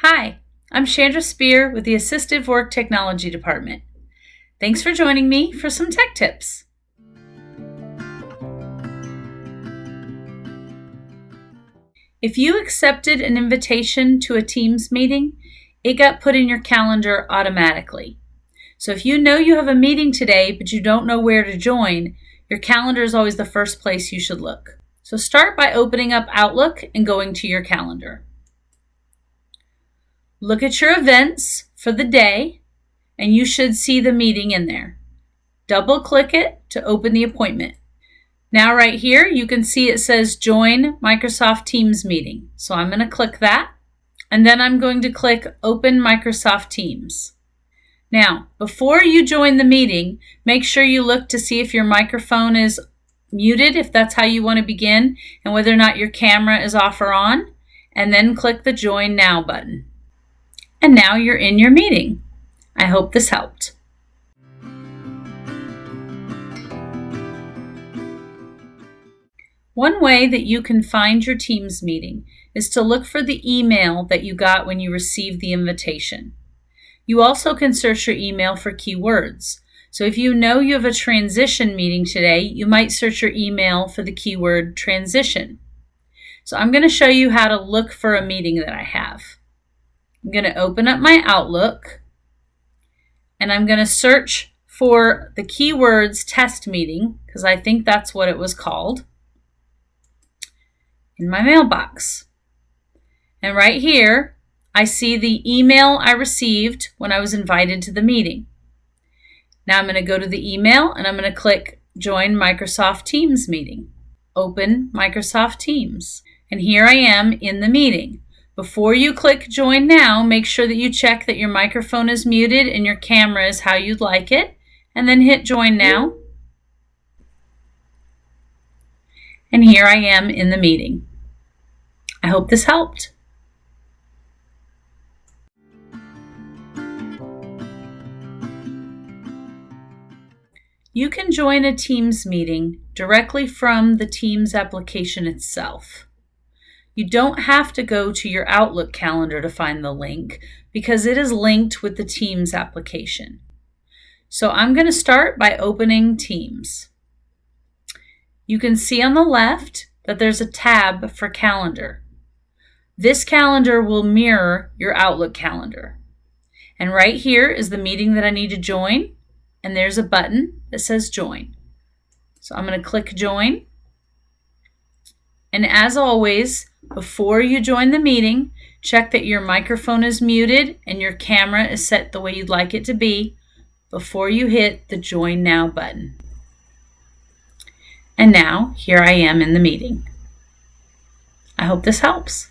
Hi, I'm Shandra Spear with the Assistive Work Technology Department. Thanks for joining me for some tech tips. If you accepted an invitation to a Teams meeting, it got put in your calendar automatically. So if you know you have a meeting today, but you don't know where to join, your calendar is always the first place you should look. So start by opening up Outlook and going to your calendar. Look at your events for the day, and you should see the meeting in there. Double-click it to open the appointment. Now right here, you can see it says Join Microsoft Teams Meeting. So I'm going to click that, and then I'm going to click Open Microsoft Teams. Now, before you join the meeting, make sure you look to see if your microphone is muted, if that's how you want to begin, and whether or not your camera is off or on, and then click the Join Now button. And now you're in your meeting. I hope this helped. One way that you can find your Teams meeting is to look for the email that you got when you received the invitation. You also can search your email for keywords. So if you know you have a transition meeting today, you might search your email for the keyword transition. So I'm going to show you how to look for a meeting that I have. I'm going to open up my Outlook, and I'm going to search for the keywords test meeting, because I think that's what it was called, in my mailbox. And right here, I see the email I received when I was invited to the meeting. Now I'm going to go to the email, and I'm going to click Join Microsoft Teams Meeting. Open Microsoft Teams. And here I am in the meeting. Before you click Join Now, make sure that you check that your microphone is muted and your camera is how you'd like it, and then hit Join Now. And here I am in the meeting. I hope this helped. You can join a Teams meeting directly from the Teams application itself. You don't have to go to your Outlook calendar to find the link because it is linked with the Teams application. So I'm going to start by opening Teams. You can see on the left that there's a tab for calendar. This calendar will mirror your Outlook calendar. And right here is the meeting that I need to join, and there's a button that says Join. So I'm going to click Join. And as always, before you join the meeting, check that your microphone is muted and your camera is set the way you'd like it to be before you hit the Join Now button. And now, here I am in the meeting. I hope this helps.